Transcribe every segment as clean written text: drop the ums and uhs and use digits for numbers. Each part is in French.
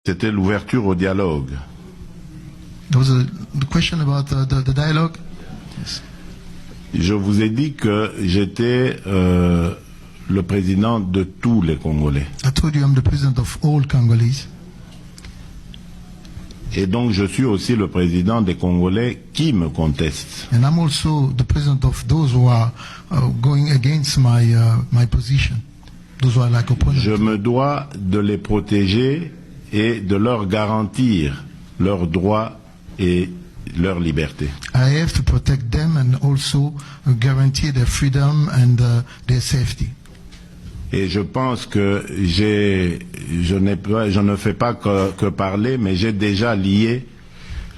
C'était l'ouverture au dialogue. There was the question about the dialogue. Yes. Je vous ai dit que j'étais le président de tous les Congolais. I told you I'm the president of all Congolese. Et donc je suis aussi le président des Congolais qui me contestent. And I'm also the president of those who are going against my position. Those who are like opponents. Je me dois de les protéger et de leur garantir leurs droits et leur liberté. I have to protect them and also guarantee their freedom and their safety. Et je pense que je ne fais pas que parler, mais j'ai déjà lié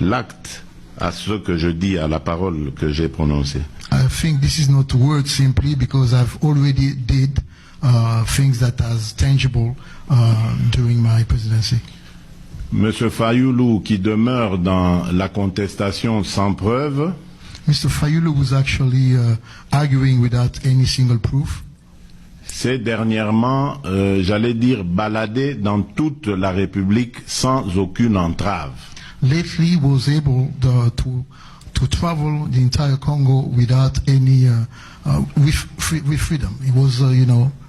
l'acte à ce que je dis, à la parole que j'ai prononcée. I think this is not word simply because I've already did things that are tangible during my presidency. Monsieur Fayulu, qui demeure dans la contestation sans preuve, Mr. Fayulu was actually arguing without any single proof. s'est dernièrement, j'allais dire, baladé dans toute la République sans aucune entrave. Lately was able to travel the entire Congo without any with freedom. He was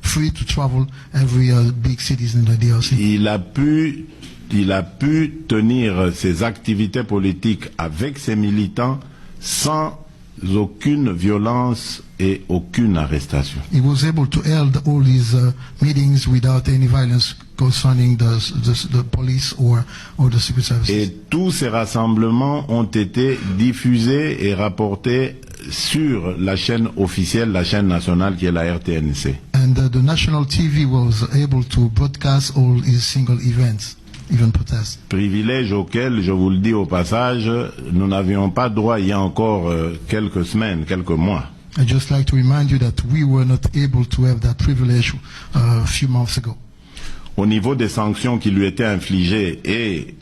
free to travel every big cities in the DRC. Il a pu tenir ses activités politiques avec ses militants sans aucune violence et aucune arrestation. He was able to hold all his meetings without any violence concerning the police or the secret services. Et tous ces rassemblements ont été diffusés et rapportés sur la chaîne officielle, la chaîne nationale qui est la RTNC. And the national TV was able to broadcast all his single events. Even protest. Privilège auquel, je vous le dis au passage, nous n'avions pas droit il y a encore quelques semaines, quelques mois. I'd just like to remind you that we were not able to have that privilege a few months ago. Au niveau des sanctions qui lui étaient infligées et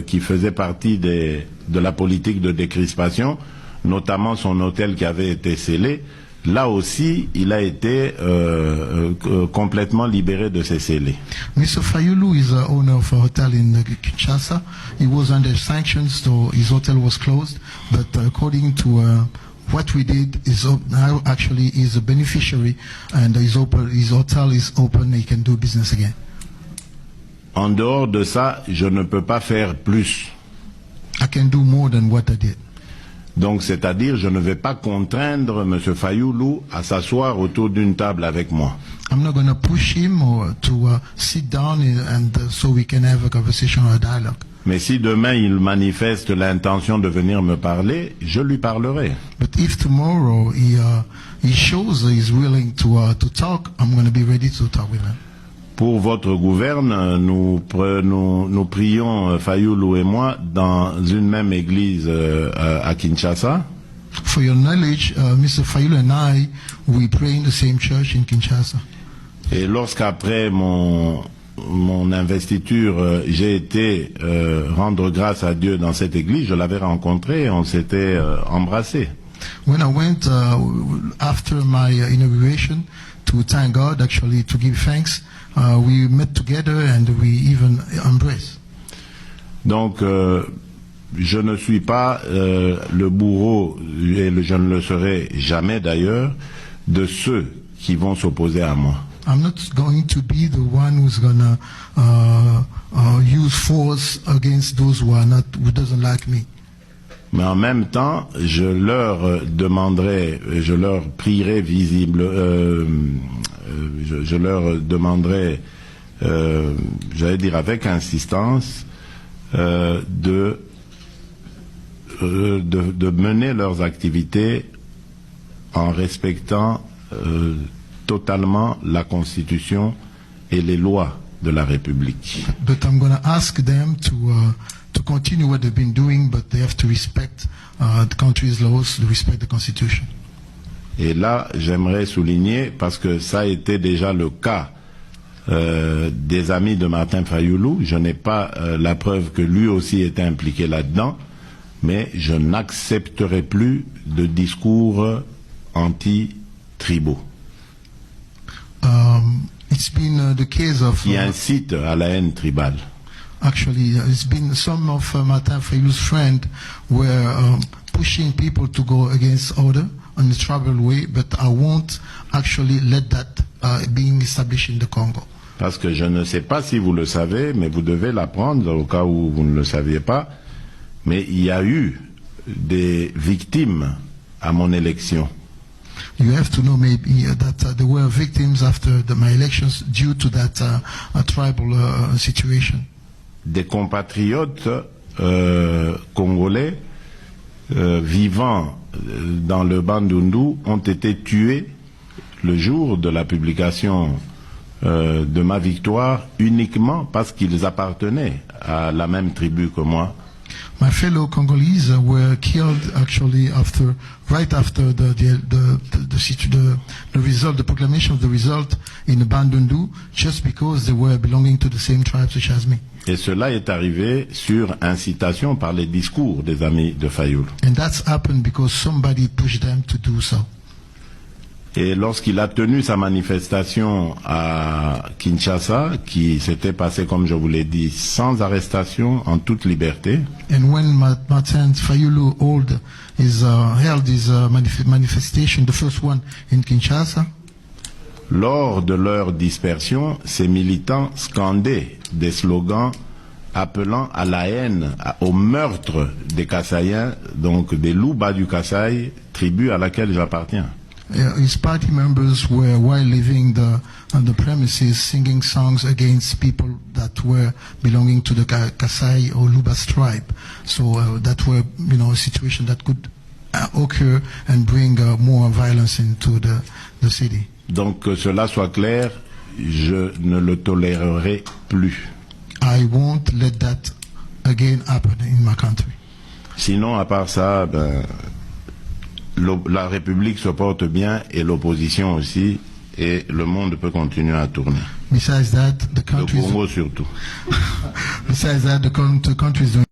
qui faisaient partie de la politique de décrispation, notamment son hôtel qui avait été scellé, là aussi, il a été complètement libéré de ses scellés. Mr. Fayulu is the owner of a hotel in Kinshasa. He was under sanctions, so his hotel was closed. But according to what we did, now actually is a beneficiary, and his hotel is open. He can do business again. En dehors de ça, je ne peux pas faire plus. I can do more than what I did. Donc, c'est-à-dire, je ne vais pas contraindre M. Fayulu à s'asseoir autour d'une table avec moi. I'm not going to push him or to sit down and so we can have a conversation or a dialogue. Mais si demain il manifeste l'intention de venir me parler, je lui parlerai. But if tomorrow he shows he's willing to talk, I'm going to be ready to talk with him. Pour votre gouverne, nous prions, Fayulu et moi, dans une même église à Kinshasa. For your knowledge, Mr. Fayulu and I, we pray in the same church in Kinshasa. Et lorsqu'après mon investiture, j'ai été rendre grâce à Dieu dans cette église, je l'avais rencontré et on s'était embrassés. When I went after my inauguration to thank God, actually to give thanks, we met together and we even embraced. Donc, je ne suis pas le bourreau, et je ne le serai jamais d'ailleurs, de ceux qui vont s'opposer à moi. I'm not going to be the one who's gonna use force against those who doesn't like me. Mais en même temps, je leur demanderai, je leur prierai je leur demanderai, j'allais dire avec insistance, de mener leurs activités en respectant totalement la Constitution et les lois de la République. But I'm going to ask them to continue what they've been doing, but they have to respect the country's laws, to respect the Constitution. Et là, j'aimerais souligner, parce que ça a été déjà le cas des amis de Martin Fayulu, je n'ai pas la preuve que lui aussi était impliqué là-dedans, mais je n'accepterai plus de discours anti-tribaux. It's been the case of qui incite à la haine tribale. actually, it's been some of Martin Fayoullou's friends were pushing people to go against order on the tribal way, but I won't actually let that being established in the Congo. Parce que je ne sais pas si vous le savez, mais vous devez l'apprendre au cas où vous ne le saviez pas. Mais il y a eu des victimes à mon élection. You have to know maybe that there were victims after my elections due to that tribal situation. Des compatriotes congolais vivant dans le Bandundu ont été tués le jour de la publication de ma victoire uniquement parce qu'ils appartenaient à la même tribu que moi. My fellow Congolese were killed actually right after the result, the proclamation of the result in Bandundu, just because they were belonging to the same tribe such as me. Et cela est arrivé sur incitation par les discours des amis de Fayoulou. And that's happened because somebody pushed them to do so. Et lorsqu'il a tenu sa manifestation à Kinshasa, qui s'était passée, comme je vous l'ai dit, sans arrestation, en toute liberté, and when Martin Fayoulou held his manifestation, the first one in Kinshasa, lors de leur dispersion, ces militants scandaient des slogans appelant à la haine, au meurtre des Kassaïens, donc des Luba du Kasaï, tribu à laquelle j'appartiens. His party members were, while leaving the premises, singing songs against people that were belonging to the Kasai or Lubas tribe. So that were, a situation that could occur and bring more violence into the city. Donc que cela soit clair, je ne le tolérerai plus. I won't let that again happen in my country. Sinon, à part ça, la République se porte bien et l'opposition aussi, et le monde peut continuer à tourner. Besides that, the Le Congo surtout. Besides that, the country is doing